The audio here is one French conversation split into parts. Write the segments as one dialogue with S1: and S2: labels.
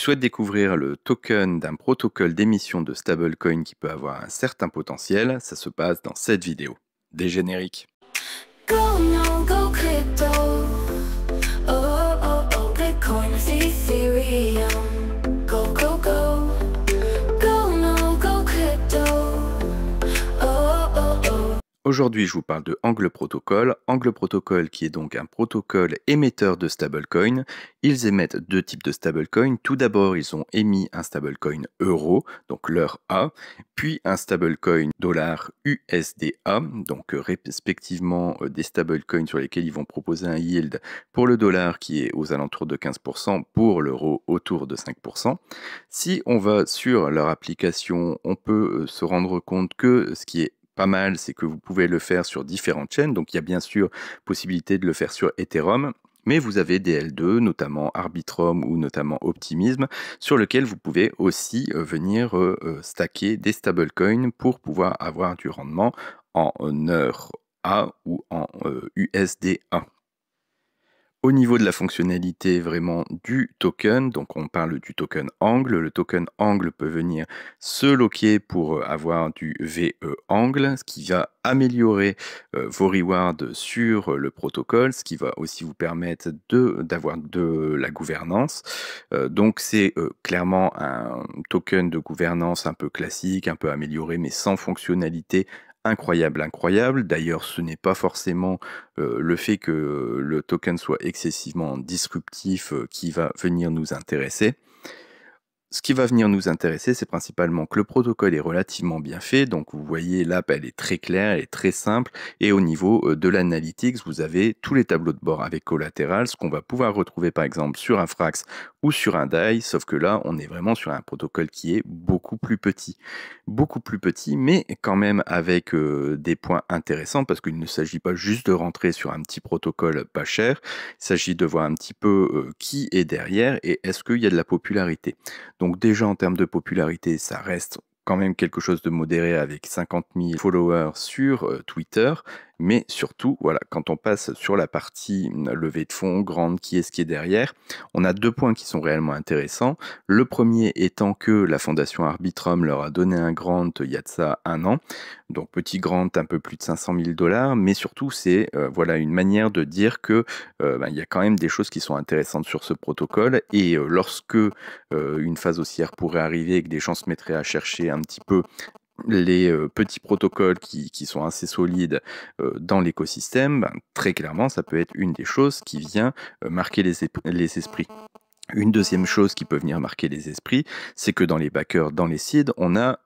S1: souhaites découvrir le token d'un protocole d'émission de stablecoin qui peut avoir un certain potentiel, ça se passe dans cette vidéo. Des génériques.
S2: Go, no, go crypto. Oh, oh, oh, Bitcoin is Ethereum. Go, go, go. Go, no, go crypto. Oh, oh, oh.
S1: Aujourd'hui, je vous parle de Angle Protocol. Angle Protocol qui est donc un protocole émetteur de stablecoin. Ils émettent deux types de stablecoin. Tout d'abord, ils ont émis un stablecoin euro, donc leur A, puis un stablecoin dollar USDA, donc respectivement des stablecoins sur lesquels ils vont proposer un yield pour le dollar qui est aux alentours de 15%, pour l'euro autour de 5%. Si on va sur leur application, on peut se rendre compte que ce qui est pas mal, c'est que vous pouvez le faire sur différentes chaînes. Donc il y a bien sûr possibilité de le faire sur Ethereum, mais vous avez des L2, notamment Arbitrum ou notamment Optimism, sur lequel vous pouvez aussi venir stacker des stablecoins pour pouvoir avoir du rendement en heure A ou en USDA. Au niveau de la fonctionnalité vraiment du token, donc on parle du token Angle. Le token Angle peut venir se loquer pour avoir du VE Angle, ce qui va améliorer vos rewards sur le protocole, ce qui va aussi vous permettre d'avoir de la gouvernance. Donc c'est clairement un token de gouvernance un peu classique, un peu amélioré, mais sans fonctionnalité incroyable. D'ailleurs, ce n'est pas forcément le fait que le token soit excessivement disruptif qui va venir nous intéresser. Ce qui va venir nous intéresser, c'est principalement que le protocole est relativement bien fait. Donc vous voyez, l'app, elle est très claire, elle est très simple. Et au niveau de l'analytics, vous avez tous les tableaux de bord avec collatéral, ce qu'on va pouvoir retrouver par exemple sur un Frax ou sur un DAI. Sauf que là, on est vraiment sur un protocole qui est beaucoup plus petit. Beaucoup plus petit, mais quand même avec des points intéressants, parce qu'il ne s'agit pas juste de rentrer sur un petit protocole pas cher. Il s'agit de voir un petit peu qui est derrière et est-ce qu'il y a de la popularité. Donc déjà en termes de popularité, ça reste quand même quelque chose de modéré avec 50 000 followers sur Twitter. Mais surtout, voilà, quand on passe sur la partie levée de fonds, grande, qui est ce qui est derrière, on a deux points qui sont réellement intéressants. Le premier étant que la fondation Arbitrum leur a donné un grant il y a de ça un an. Donc petit grant, un peu plus de 500 000 $, mais surtout c'est voilà, une manière de dire que il y a quand même des choses qui sont intéressantes sur ce protocole. Et lorsque une phase haussière pourrait arriver et que des gens se mettraient à chercher un petit peu les petits protocoles qui sont assez solides dans l'écosystème, ben, très clairement, ça peut être une des choses qui vient marquer les esprits. Une deuxième chose qui peut venir marquer les esprits, c'est que dans les backers, dans les seeds, on a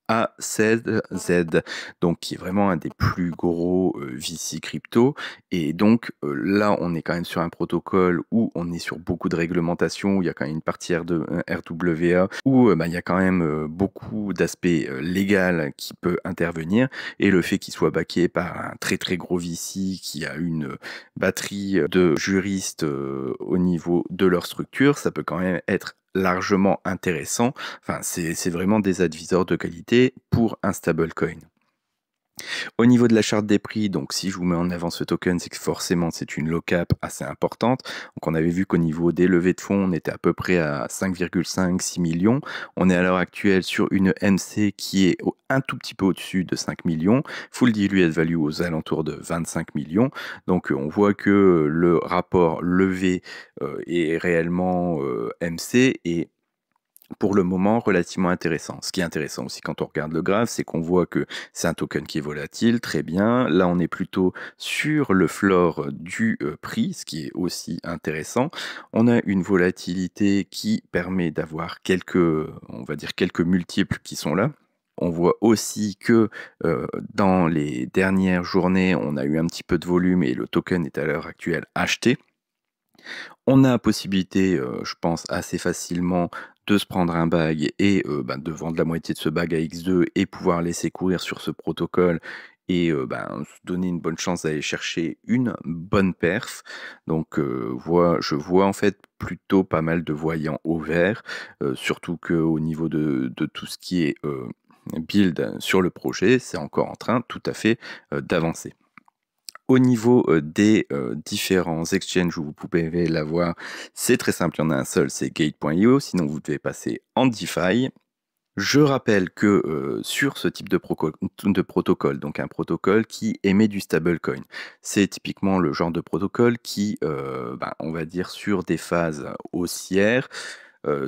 S1: AZZ, donc qui est vraiment un des plus gros VC crypto. Et donc là, on est quand même sur un protocole où on est sur beaucoup de réglementations, où il y a quand même une partie RWA, où il y a quand même beaucoup d'aspects légaux qui peut intervenir. Et le fait qu'il soit backé par un très très gros VC qui a une batterie de juristes au niveau de leur structure, ça peut quand même être largement intéressant. Enfin, c'est vraiment des advisors de qualité pour un stablecoin. Au niveau de la charte des prix, donc si je vous mets en avant ce token, c'est que forcément c'est une low cap assez importante. Donc on avait vu qu'au niveau des levées de fonds, on était à peu près à 5,5-6 millions. On est à l'heure actuelle sur une MC qui est un tout petit peu au-dessus de 5 millions. Full diluted value aux alentours de 25 millions. Donc on voit que le rapport levé est réellement MC et pour le moment relativement intéressant. Ce qui est intéressant aussi quand on regarde le graphe, c'est qu'on voit que c'est un token qui est volatile, très bien. Là, on est plutôt sur le floor du prix, ce qui est aussi intéressant. On a une volatilité qui permet d'avoir quelques, on va dire, quelques multiples qui sont là. On voit aussi que dans les dernières journées, on a eu un petit peu de volume et le token est à l'heure actuelle acheté. On a la possibilité, je pense, assez facilement de se prendre un bag et de vendre la moitié de ce bag à X2 et pouvoir laisser courir sur ce protocole et se donner une bonne chance d'aller chercher une bonne perf. Donc je vois en fait plutôt pas mal de voyants au vert, surtout qu'au niveau de tout ce qui est build sur le projet, c'est encore en train tout à fait d'avancer. Au niveau des différents exchanges où vous pouvez l'avoir, c'est très simple, il y en a un seul, c'est Gate.io, sinon vous devez passer en DeFi. Je rappelle que sur ce type de protocole, donc un protocole qui émet du stablecoin, c'est typiquement le genre de protocole qui, on va dire, sur des phases haussières,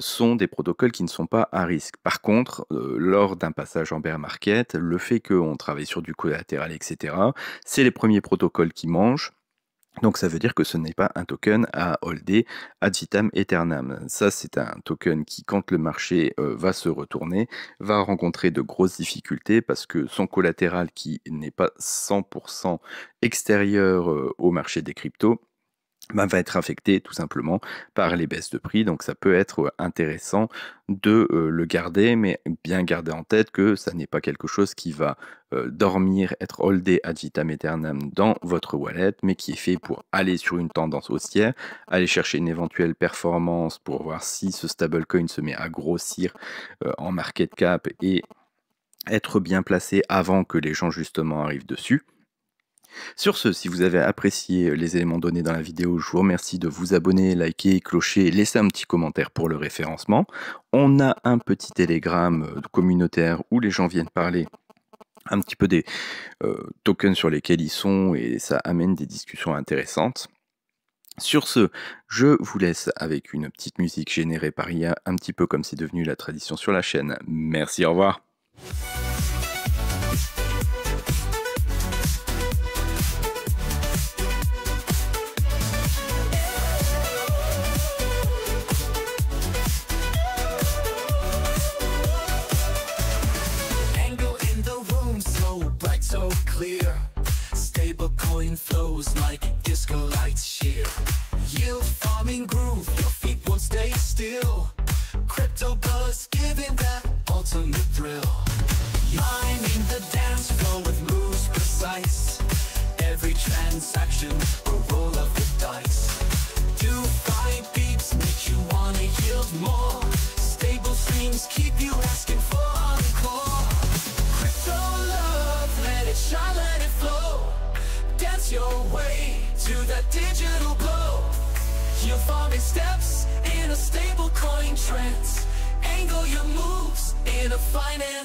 S1: sont des protocoles qui ne sont pas à risque. Par contre, lors d'un passage en bear market, le fait qu'on travaille sur du collatéral, etc., c'est les premiers protocoles qui mangent. Donc ça veut dire que ce n'est pas un token à holder ad vitam aeternam. Ça, c'est un token qui, quand le marché va se retourner, va rencontrer de grosses difficultés parce que son collatéral, qui n'est pas 100% extérieur au marché des cryptos, va être affecté tout simplement par les baisses de prix. Donc ça peut être intéressant de le garder, mais bien garder en tête que ça n'est pas quelque chose qui va dormir, être holdé ad vitam aeternam dans votre wallet, mais qui est fait pour aller sur une tendance haussière, aller chercher une éventuelle performance pour voir si ce stablecoin se met à grossir en market cap et être bien placé avant que les gens justement arrivent dessus. Sur ce, si vous avez apprécié les éléments donnés dans la vidéo, je vous remercie de vous abonner, liker, clocher, laisser un petit commentaire pour le référencement. On a un petit télégramme communautaire où les gens viennent parler un petit peu des tokens sur lesquels ils sont et ça amène des discussions intéressantes. Sur ce, je vous laisse avec une petite musique générée par IA, un petit peu comme c'est devenu la tradition sur la chaîne. Merci, au revoir.
S3: Angle in the room, so bright, so clear. Stable coin flows like disco lights sheer. Yield farming groove, your feet won't stay still. Crypto buzz, giving that ultimate thrill. Mining the dance floor with moves precise. Every transaction, a roll of the dice. Do five beats make you wanna yield more. Stable streams keep you asking for encore. Crypto love, let it shine, let it flow. Dance your way to that digital glow. Your farming steps in a stable coin trance. Angle your moves in a finance